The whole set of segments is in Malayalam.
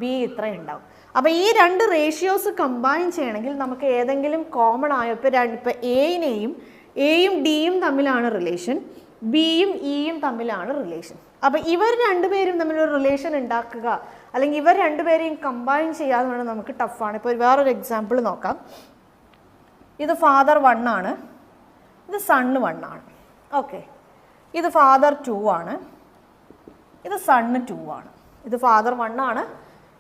ബി ഇത്രയും ഉണ്ടാവും. അപ്പോൾ ഈ രണ്ട് റേഷ്യോസ് കമ്പൈൻ ചെയ്യണമെങ്കിൽ നമുക്ക് ഏതെങ്കിലും കോമൺ ആയ ഇപ്പോൾ എയും ഡിയും തമ്മിലാണ് റിലേഷൻ, ബിയും ഇയും തമ്മിലാണ് റിലേഷൻ. അപ്പോൾ ഇവർ രണ്ടുപേരും തമ്മിലൊരു റിലേഷൻ ഉണ്ടാക്കുക അല്ലെങ്കിൽ ഇവർ രണ്ടുപേരെയും കമ്പൈൻ ചെയ്യാന്ന് പറഞ്ഞാൽ നമുക്ക് ടഫാണ്. ഇപ്പോൾ വേറൊരു എക്സാമ്പിൾ നോക്കാം. ഇത് ഫാദർ 1 ആണ്, ഇത് സണ്ണ് 1 ആണ്. ഓക്കെ, ഇത് ഫാദർ 2 ആണ്, ഇത് സണ്ണ് 2 ആണ്. ഇത് ഫാദർ 1 ആണ്,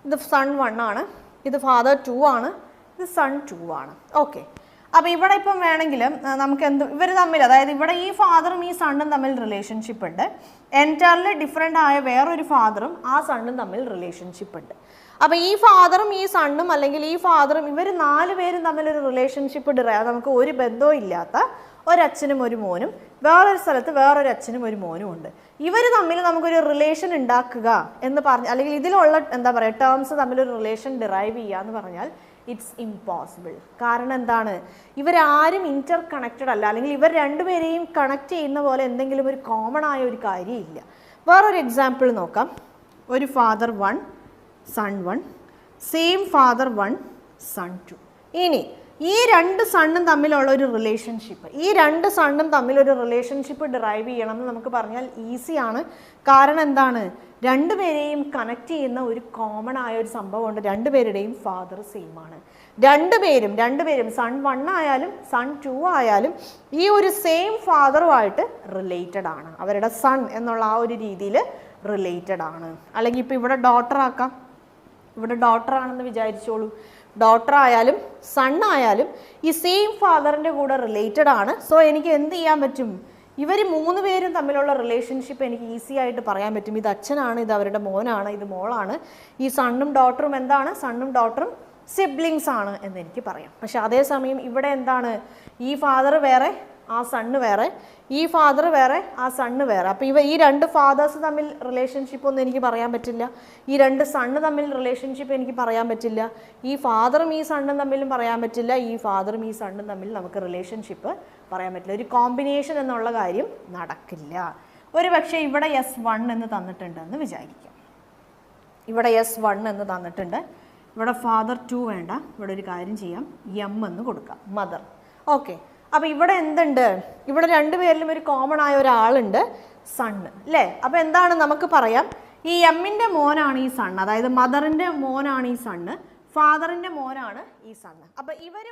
ഇത് സൺ 1 ആണ്, ഇത് ഫാദർ 2 ആണ്, ഇത് സൺ 2 ആണ്. ഓക്കെ, അപ്പോൾ ഇവിടെ ഇപ്പം വേണമെങ്കിൽ നമുക്ക് ഇവർ തമ്മിൽ, അതായത് ഇവിടെ ഈ ഫാദറും ഈ സണ്ണും തമ്മിൽ റിലേഷൻഷിപ്പ് ഉണ്ട്. എൻറ്റയർലി ഡിഫറെൻ്റ് ആയ വേറൊരു ഫാദറും ആ സണ്ണും തമ്മിൽ റിലേഷൻഷിപ്പ് ഉണ്ട്. അപ്പോൾ ഈ ഫാദറും ഈ സണ്ണും അല്ലെങ്കിൽ ഈ ഫാദറും ഇവർ 4 പേരും തമ്മിലൊരു റിലേഷൻഷിപ്പ് നമുക്ക് ഒരു ബന്ധവും ഇല്ലാത്ത ഒരച്ഛനും ഒരു മോനും, വേറൊരു സ്ഥലത്ത് വേറൊരു അച്ഛനും ഒരു മോനും ഉണ്ട്. ഇവർ തമ്മിൽ നമുക്കൊരു റിലേഷൻ ഉണ്ടാക്കുക എന്ന് പറഞ്ഞാൽ, അല്ലെങ്കിൽ ഇതിലുള്ള എന്താ പറയുക ടേംസ് തമ്മിലൊരു റിലേഷൻ ഡിറൈവ് ചെയ്യുക എന്ന് പറഞ്ഞാൽ ഇറ്റ്സ് ഇമ്പോസിബിൾ. കാരണം എന്താണ്, ഇവരാരും ഇൻ്റർ കണക്റ്റഡ് അല്ല, അല്ലെങ്കിൽ ഇവർ രണ്ടുപേരെയും കണക്ട് ചെയ്യുന്ന പോലെ എന്തെങ്കിലും ഒരു കോമൺ ആയ ഒരു കാര്യമില്ല. വേറൊരു എക്സാമ്പിൾ നോക്കാം. ഒരു father 1 son 1, same father 1 son 2. ഇനി ഈ രണ്ട് സണ്ണും തമ്മിലുള്ള ഒരു റിലേഷൻഷിപ്പ്, ഈ രണ്ട് സണ്ണും തമ്മിലൊരു റിലേഷൻഷിപ്പ് ഡിറൈവ് ചെയ്യണം എന്ന് നമുക്ക് പറഞ്ഞാൽ ഈസിയാണ്. കാരണം എന്താണ്, രണ്ടുപേരെയും കണക്ട് ചെയ്യുന്ന ഒരു കോമൺ ആയ ഒരു സംഭവമുണ്ട്. രണ്ടുപേരുടെയും ഫാദർ സെയിം ആണ്. രണ്ടുപേരും സൺ 1 ആയാലും സൺ 2 ആയാലും ഈ ഒരു സെയിം ഫാദറുമായിട്ട് റിലേറ്റഡ് ആണ്. അവരുടെ സൺ എന്നുള്ള ആ ഒരു രീതിയിൽ റിലേറ്റഡ് ആണ്. അല്ലെങ്കിൽ ഇപ്പോൾ ഇവിടെ ഡോട്ടർ ആക്കാം, ഇവിടെ ഡോട്ടർ ആണെന്ന് വിചാരിച്ചോളൂ. ഡോട്ടർ ആയാലും സൺ ആയാലും ഈ സെയിം ഫാദറിൻ്റെ കൂടെ റിലേറ്റഡ് ആണ്. സോ എനിക്ക് എന്ത് ചെയ്യാൻ പറ്റും, ഇവർ 3 പേരും തമ്മിലുള്ള റിലേഷൻഷിപ്പ് എനിക്ക് ഈസി ആയിട്ട് പറയാൻ പറ്റും. ഇത് അച്ഛനാണ്, ഇത് അവരുടെ മോനാണ്, ഇത് മോളാണ്. ഈ സണ്ണും ഡോട്ടറും എന്താണ്, സണ്ണും ഡോട്ടറും സിബ്ലിങ്സ് ആണ് എന്ന് എനിക്ക് പറയാം. പക്ഷെ അതേസമയം ഇവിടെ എന്താണ്, ഈ ഫാദർ വേറെ ആ സണ്ണ് വേറെ, ഈ ഫാദർ വേറെ ആ സണ്ണ് വേറെ. അപ്പോൾ ഈ രണ്ട് ഫാദേഴ്സ് തമ്മിൽ റിലേഷൻഷിപ്പ് ഒന്നും എനിക്ക് പറയാൻ പറ്റില്ല. ഈ രണ്ട് സണ്ണ് തമ്മിൽ റിലേഷൻഷിപ്പ് എനിക്ക് പറയാൻ പറ്റില്ല. ഈ ഫാദറും ഈ സണ്ണും തമ്മിലും പറയാൻ പറ്റില്ല. ഈ ഫാദറും ഈ സണ്ണും തമ്മിൽ നമുക്ക് റിലേഷൻഷിപ്പ് പറയാൻ പറ്റില്ല. ഒരു കോമ്പിനേഷൻ എന്നുള്ള കാര്യം നടക്കില്ല. ഒരു പക്ഷേ ഇവിടെ S1 എന്ന് തന്നിട്ടുണ്ടെന്ന് വിചാരിക്കാം. ഇവിടെ S1 എന്ന് തന്നിട്ടുണ്ട്. ഇവിടെ ഫാദർ 2 വേണ്ട, ഇവിടെ ഒരു കാര്യം ചെയ്യാം, M എന്ന് കൊടുക്കാം, മദർ. ഓക്കെ, അപ്പോൾ ഇവിടെ എന്തുണ്ട്, ഇവിടെ രണ്ടുപേരിലും ഒരു കോമൺ ആയ ഒരാളുണ്ട്, സണ്ണ് അല്ലേ. അപ്പോൾ എന്താണ് നമുക്ക് പറയാം, ഈ എമ്മിൻ്റെ മോനാണ് ഈ സണ്ണ്, അതായത് മദറിൻ്റെ മോനാണ് ഈ സണ്ണ്, ഫാദറിൻ്റെ മോനാണ് ഈ സണ്ണ്. അപ്പോൾ ഇവർ